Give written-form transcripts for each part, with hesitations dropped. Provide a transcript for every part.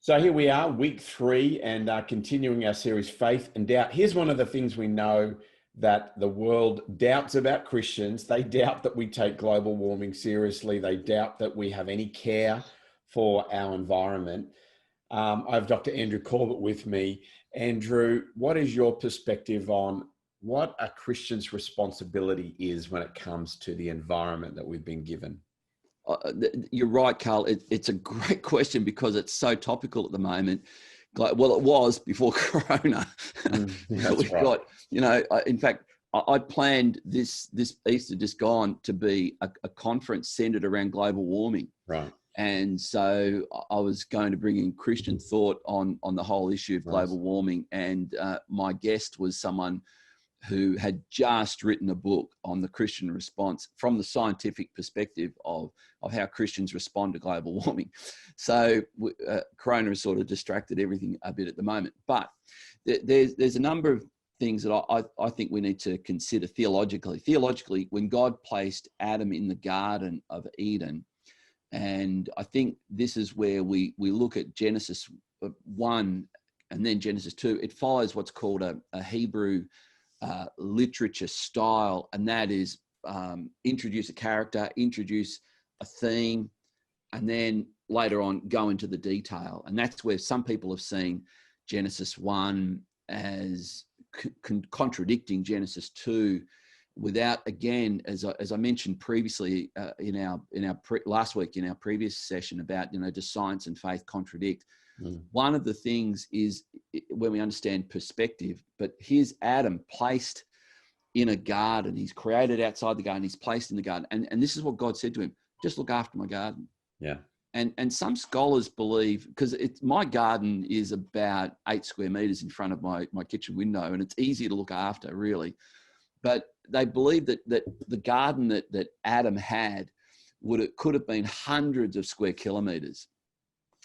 So here we are, week 3, and continuing our series, Faith and Doubt. Here's one of the things we know that the world doubts about Christians. They doubt that we take global warming seriously. They doubt that we have any care for our environment. I have Dr. Andrew Corbett with me. Andrew, what is your perspective on what a Christian's responsibility is when it comes to the environment that we've been given? You're right, Carl. It's a great question because it's so topical at the moment. Well, it was before Corona. That's right. In fact, I planned this Easter just gone to be a conference centered around global warming. Right. And so I was going to bring in Christian thought on the whole issue of global warming. And my guest was someone who had just written a book on the Christian response from the scientific perspective of how Christians respond to global warming. So Corona has sort of distracted everything a bit at the moment. But there's a number of things that I think we need to consider theologically. Theologically, when God placed Adam in the Garden of Eden, and I think this is where we look at Genesis 1 and then Genesis 2, it follows what's called a Hebrew literature style, and that is introduce a character, introduce a theme, and then later on go into the detail. And that's where some people have seen Genesis 1 as contradicting Genesis 2, without, again, as I mentioned previously last week in our previous session about, does science and faith contradict? One of the things is when we understand perspective, but here's Adam placed in a garden. He's created outside the garden. He's placed in the garden. And this is what God said to him: just look after my garden. Yeah. And some scholars believe, because my garden is about 8 square meters in front of my kitchen window, and it's easy to look after, really. But they believe that the garden that Adam had could have been hundreds of square kilometers.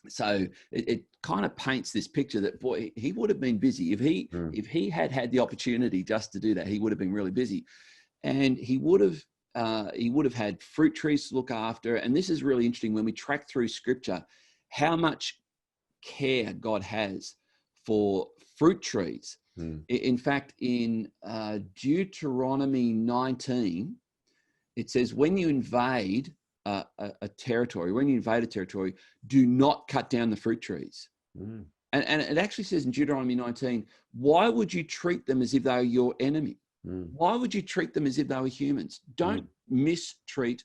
So it kind of paints this picture that, boy, he would have been busy. If he had the opportunity just to do that, he would have been really busy. And he would have had fruit trees to look after. And this is really interesting when we track through scripture, how much care God has for fruit trees. In fact, in Deuteronomy 19, it says, when you invade a territory, do not cut down the fruit trees. And it actually says in Deuteronomy 19, why would you treat them as if they were your enemy? Why would you treat them as if they were humans? Don't mistreat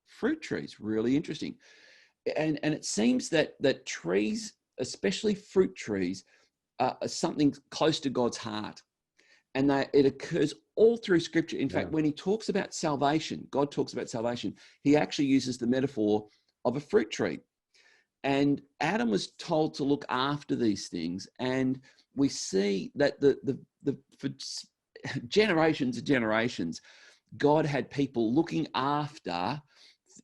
fruit trees. Really interesting. And it seems that trees, especially fruit trees, are something close to God's heart. And it occurs all through scripture. In fact, when he talks about salvation, God talks about salvation, he actually uses the metaphor of a fruit tree. And Adam was told to look after these things. And we see that for generations and generations, God had people looking after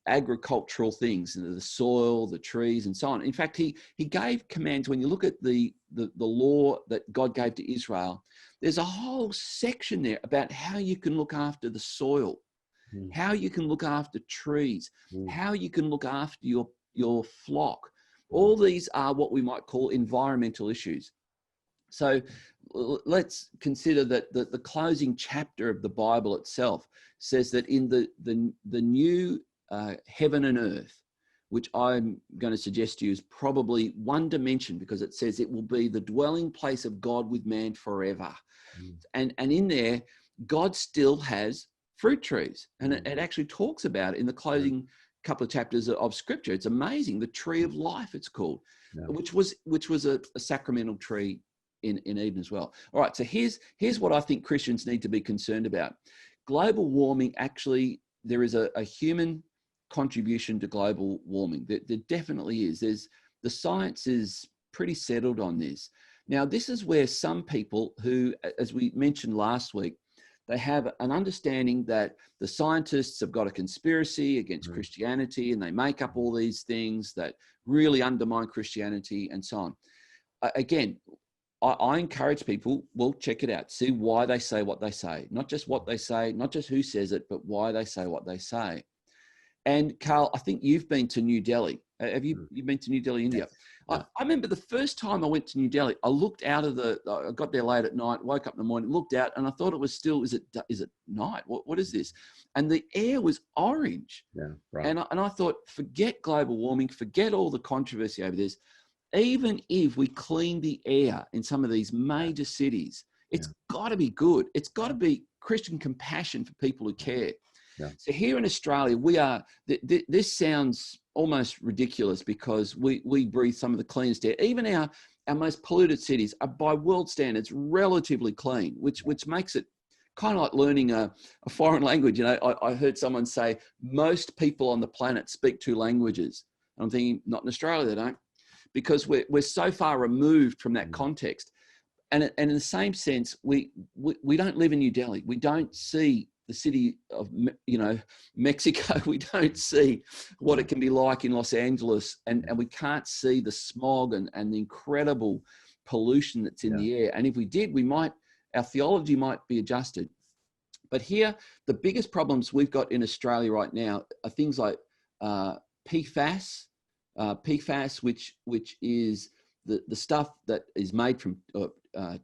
agricultural things, the soil, the trees, and so on. In fact, he gave commands. When you look at the law that God gave to Israel, there's a whole section there about how you can look after the soil, how you can look after trees, how you can look after your flock. All these are what we might call environmental issues. So let's consider that the closing chapter of the Bible itself says that in the new heaven and earth, which I'm going to suggest to you is probably one dimension, because it says it will be the dwelling place of God with man forever. And in there, God still has fruit trees. And it actually talks about it in the closing couple of chapters of scripture. It's amazing. The tree of life, it's called, which was a sacramental tree in Eden as well. All right, so here's what I think Christians need to be concerned about. Global warming, actually, there is a human contribution to global warming. There definitely is. The science is pretty settled on this. Now, this is where some people who, as we mentioned last week, they have an understanding that the scientists have got a conspiracy against Christianity, and they make up all these things that really undermine Christianity and so on. Again, I encourage people, well, check it out. See why they say what they say. Not just what they say, not just who says it, but why they say what they say. And Carl, I think you've been to New Delhi Have you been to New Delhi, India? Yes. Yeah. I remember the first time I went to New Delhi, I looked out of I got there late at night, woke up in the morning, looked out, and I thought it was still, is it night? What is this? And the air was orange. Yeah, right. And I thought, forget global warming, forget all the controversy over this. Even if we clean the air in some of these major cities, it's got to be good. It's got to be Christian compassion for people who care. Yeah. So here in Australia, we are, this sounds almost ridiculous because we breathe some of the cleanest air. Even our most polluted cities are by world standards relatively clean, which makes it kind of like learning a foreign language. You know, I heard someone say most people on the planet speak 2 languages. And I'm thinking, not in Australia, they don't, because we're so far removed from that context. And in the same sense, we don't live in New Delhi. We don't see the city of, Mexico. We don't see what it can be like in Los Angeles. And we can't see the smog and the incredible pollution that's in the air. And if we did, our theology might be adjusted. But here, the biggest problems we've got in Australia right now are things like PFAS, which is the stuff that is made from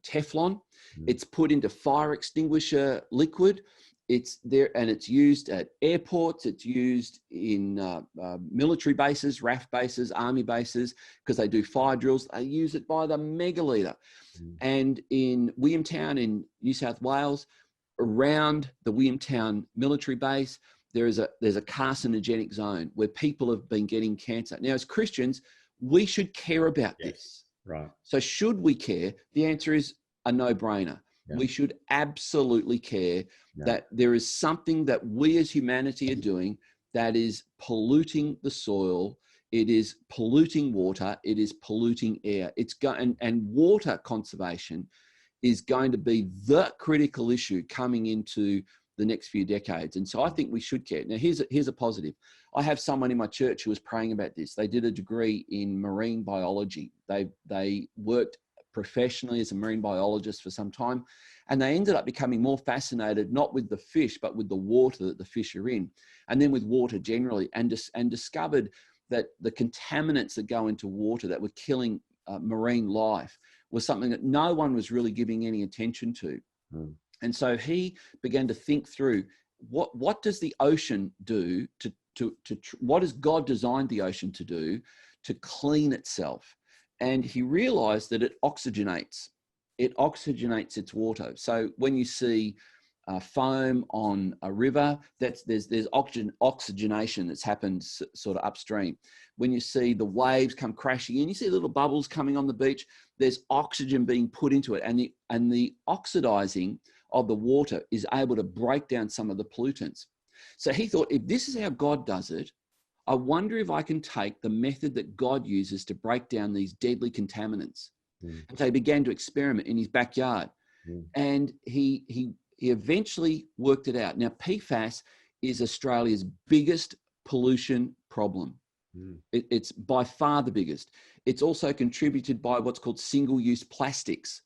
Teflon. It's put into fire extinguisher liquid. It's there, and it's used at airports. It's used in military bases, RAF bases, army bases, because they do fire drills. They use it by the megaliter. And in Williamtown in New South Wales, around the Williamtown military base, there's a carcinogenic zone where people have been getting cancer. Now, as Christians, we should care about this. Right. So should we care? The answer is a no-brainer. Yeah. We should absolutely care that there is something that we as humanity are doing that is polluting the soil. It is polluting water. It is polluting air. And water conservation is going to be the critical issue coming into the next few decades. And so I think we should care. Now, here's a positive. I have someone in my church who was praying about this. They did a degree in marine biology. They worked professionally as a marine biologist for some time, and they ended up becoming more fascinated, not with the fish, but with the water that the fish are in, and then with water generally, and discovered that the contaminants that go into water that were killing marine life was something that no one was really giving any attention to. And so he began to think through what does the ocean do what has God designed the ocean to do to clean itself? And he realized that it oxygenates its water. So when you see foam on a river, there's oxygenation that's happened sort of upstream. When you see the waves come crashing in, you see little bubbles coming on the beach, there's oxygen being put into it, and the oxidizing of the water is able to break down some of the pollutants. So he thought, if this is how God does it, I wonder if I can take the method that God uses to break down these deadly contaminants. And so he began to experiment in his backyard. And he eventually worked it out. Now, PFAS is Australia's biggest pollution problem. It's by far the biggest. It's also contributed by what's called single-use plastics.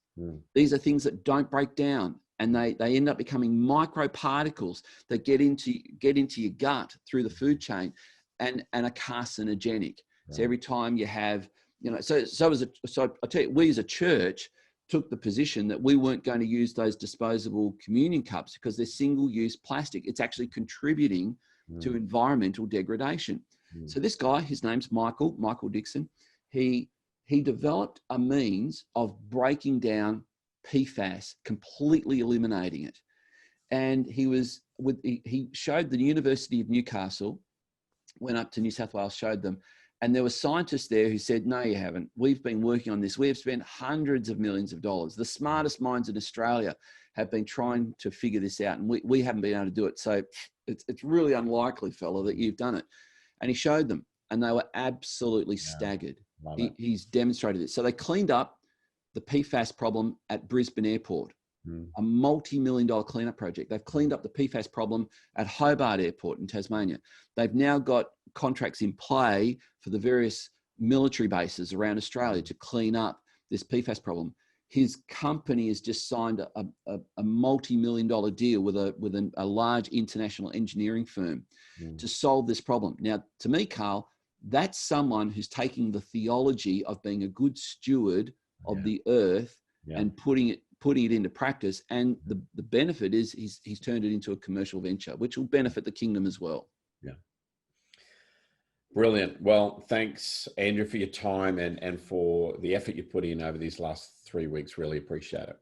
These are things that don't break down, and they end up becoming microparticles that get into your gut through the food chain and are carcinogenic. So every time you have, so I tell you, we as a church took the position that we weren't going to use those disposable communion cups because they're single-use plastic. It's actually contributing to environmental degradation. So this guy, his name's Michael Dixon, he developed a means of breaking down PFAS, completely eliminating it. And he showed the University of Newcastle, went up to New South Wales, showed them, and there were scientists there who said, no, you haven't. We've been working on this. We have spent hundreds of millions of dollars. The smartest minds in Australia have been trying to figure this out, and we haven't been able to do it. So it's really unlikely, fella, that you've done it. And he showed them, and they were absolutely staggered. He's demonstrated this. So they cleaned up the PFAS problem at Brisbane Airport, a multi-million-dollar cleanup project. They've cleaned up the PFAS problem at Hobart Airport in Tasmania. They've now got contracts in play for the various military bases around Australia to clean up this PFAS problem. His company has just signed a multi-million-dollar deal with a large international engineering firm to solve this problem. Now, to me, Carl, that's someone who's taking the theology of being a good steward of Yeah. the earth Yeah. and putting it into practice. And the benefit is he's turned it into a commercial venture, which will benefit the kingdom as well. Yeah. Brilliant. Well, thanks, Andrew, for your time and for the effort you put in over these last 3 weeks. Really appreciate it.